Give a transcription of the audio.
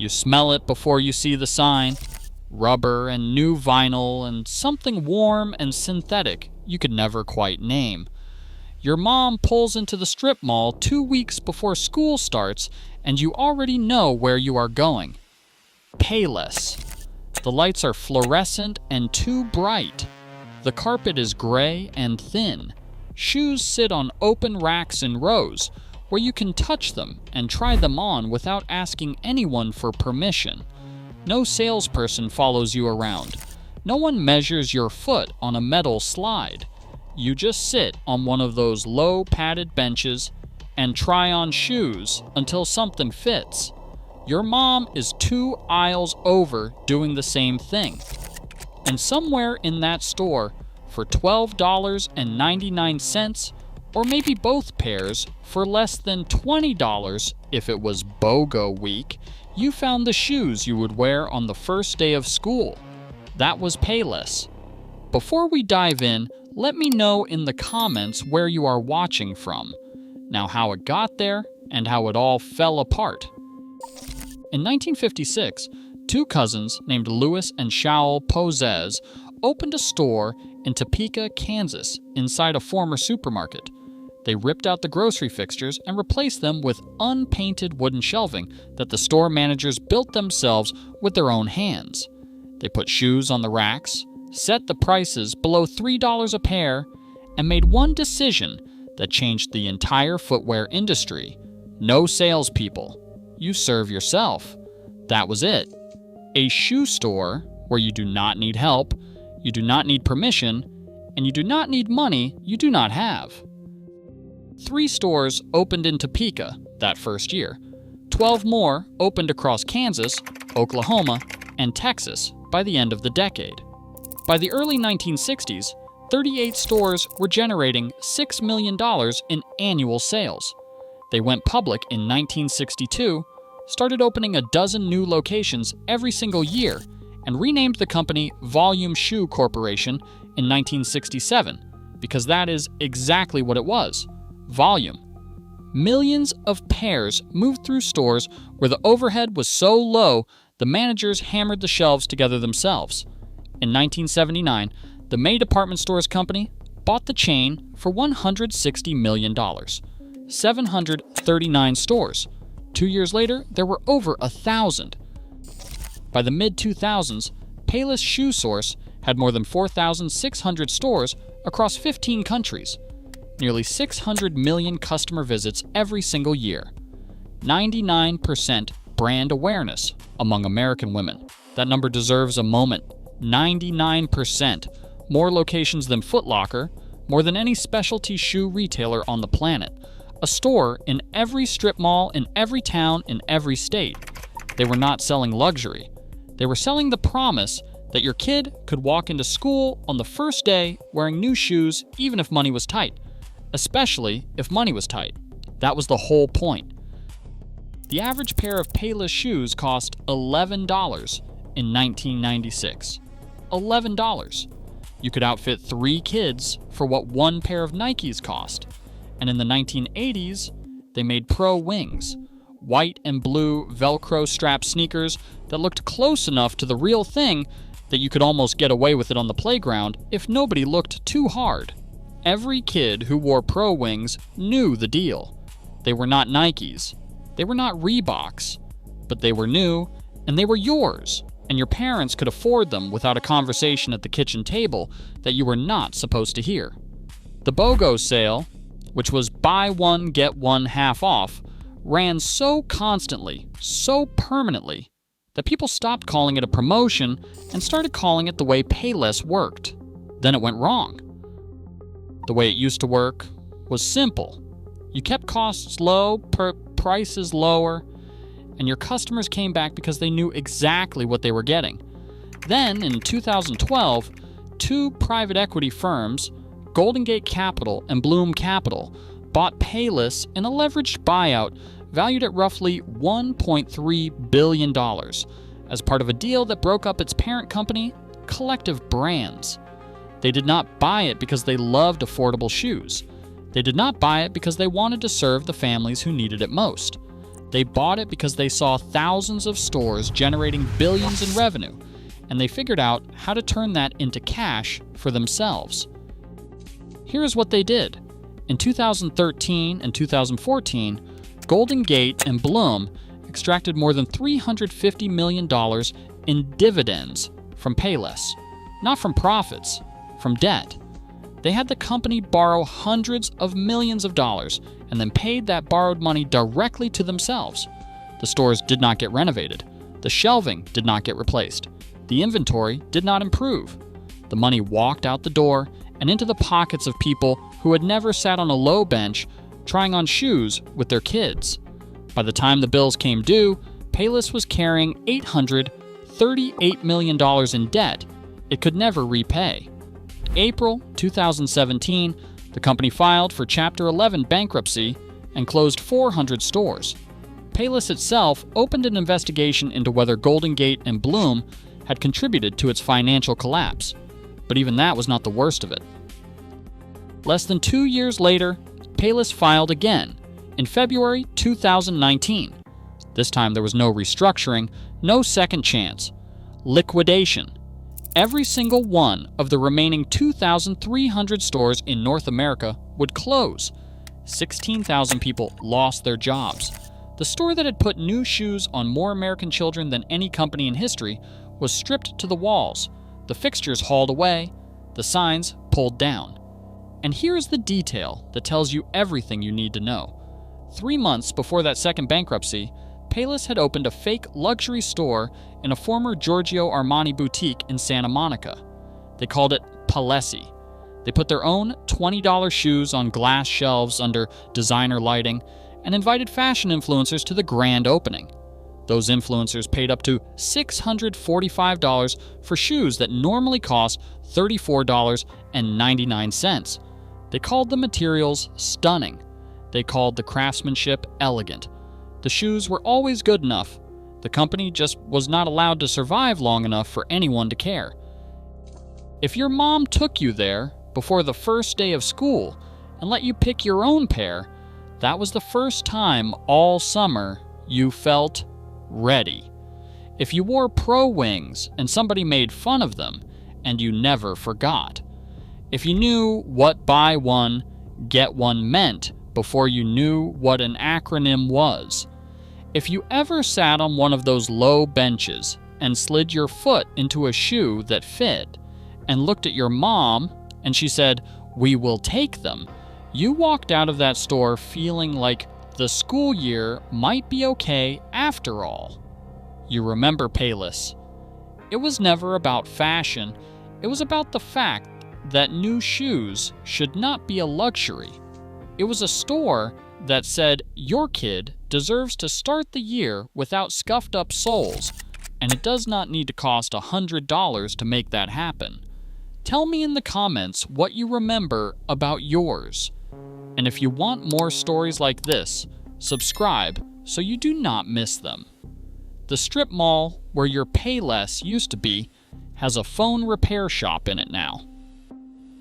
You smell it before you see the sign. Rubber and new vinyl and something warm and synthetic you could never quite name. Your mom pulls into the strip mall 2 weeks before school starts, and you already know where you are going. Payless. The lights are fluorescent and too bright. The carpet is gray and thin. Shoes sit on open racks in rows, where you can touch them and try them on without asking anyone for permission. No salesperson follows you around. No one measures your foot on a metal slide. You just sit on one of those low padded benches and try on shoes until something fits. Your mom is 2 aisles over doing the same thing. And somewhere in that store, for $12.99, or maybe both pairs for less than $20 if it was BOGO week, you found the shoes you would wear on the first day of school. That was Payless. Before we dive in, let me know in the comments where you are watching from. Now how it got there, and how it all fell apart. In 1956, 2 cousins named Louis and Shaul Pozez opened a store in Topeka, Kansas, inside a former supermarket. They ripped out the grocery fixtures and replaced them with unpainted wooden shelving that the store managers built themselves with their own hands. They put shoes on the racks, set the prices below $3 a pair, and made one decision that changed the entire footwear industry. No salespeople. You serve yourself. That was it. A shoe store where you do not need help, you do not need permission, and you do not need money you do not have. 3 stores opened in Topeka that first year. 12 more opened across Kansas, Oklahoma, and Texas by the end of the decade. By the early 1960s, 38 stores were generating $6 million in annual sales. They went public in 1962, started opening a dozen new locations every single year, and renamed the company Volume Shoe Corporation in 1967, because that is exactly what it was. Volume. Millions of pairs moved through stores where the overhead was so low the managers hammered the shelves together themselves. In 1979, the May Department Stores Company bought the chain for $160 million. 739 stores. 2 years later, there were over 1,000. By the mid-2000s, Payless Shoe Source had more than 4,600 stores across 15 countries. Nearly 600 million customer visits every single year. 99% brand awareness among American women. That number deserves a moment. 99%. More locations than Foot Locker, more than any specialty shoe retailer on the planet. A store in every strip mall in every town in every state. They were not selling luxury. They were selling the promise that your kid could walk into school on the first day wearing new shoes even if money was tight. Especially if money was tight. That was the whole point. The average pair of Payless shoes cost $11 in 1996. $11. You could outfit 3 kids for what 1 pair of Nikes cost. And in the 1980s, they made Pro Wings, white and blue Velcro strap sneakers that looked close enough to the real thing that you could almost get away with it on the playground if nobody looked too hard. Every kid who wore Pro Wings knew the deal. They were not Nikes. They were not Reeboks. But they were new, and they were yours, and your parents could afford them without a conversation at the kitchen table that you were not supposed to hear. The BOGO sale, which was buy one, get one half off, ran so constantly, so permanently, that people stopped calling it a promotion and started calling it the way Payless worked. Then it went wrong. The way it used to work was simple. You kept costs low, prices lower, and your customers came back because they knew exactly what they were getting. Then, in 2012, 2 private equity firms, Golden Gate Capital and Bloom Capital, bought Payless in a leveraged buyout valued at roughly $1.3 billion as part of a deal that broke up its parent company, Collective Brands. They did not buy it because they loved affordable shoes. They did not buy it because they wanted to serve the families who needed it most. They bought it because they saw thousands of stores generating billions in revenue, and they figured out how to turn that into cash for themselves. Here's what they did. In 2013 and 2014, Golden Gate and Bloom extracted more than $350 million in dividends from Payless. Not from profits, from debt. They had the company borrow hundreds of millions of dollars and then paid that borrowed money directly to themselves. The stores did not get renovated. The shelving did not get replaced. The inventory did not improve. The money walked out the door and into the pockets of people who had never sat on a low bench trying on shoes with their kids. By the time the bills came due, Payless was carrying $838 million in debt it could never repay. April 2017, the company filed for Chapter 11 bankruptcy and closed 400 stores. Payless itself opened an investigation into whether Golden Gate and Bloom had contributed to its financial collapse, but even that was not the worst of it. Less than 2 years later, Payless filed again, in February 2019. This time there was no restructuring, no second chance. Liquidation. Every single one of the remaining 2,300 stores in North America would close. 16,000 people lost their jobs. The store that had put new shoes on more American children than any company in history was stripped to the walls, the fixtures hauled away, the signs pulled down. And here's the detail that tells you everything you need to know. 3 months before that second bankruptcy, Payless had opened a fake luxury store in a former Giorgio Armani boutique in Santa Monica. They called it Payless. They put their own $20 shoes on glass shelves under designer lighting and invited fashion influencers to the grand opening. Those influencers paid up to $645 for shoes that normally cost $34.99. They called the materials stunning. They called the craftsmanship elegant. The shoes were always good enough. The company just was not allowed to survive long enough for anyone to care. If your mom took you there before the first day of school and let you pick your own pair, that was the first time all summer you felt ready. If you wore Pro Wings and somebody made fun of them and you never forgot. If you knew what buy one, get one meant before you knew what an acronym was. If you ever sat on one of those low benches and slid your foot into a shoe that fit and looked at your mom and she said, "We will take them," you walked out of that store feeling like the school year might be okay after all. You remember Payless. It was never about fashion. It was about the fact that new shoes should not be a luxury. It was a store that said your kid deserves to start the year without scuffed up soles, and it does not need to cost $100 to make that happen. Tell me in the comments what you remember about yours. And if you want more stories like this, subscribe so you do not miss them. The strip mall where your Payless used to be has a phone repair shop in it now.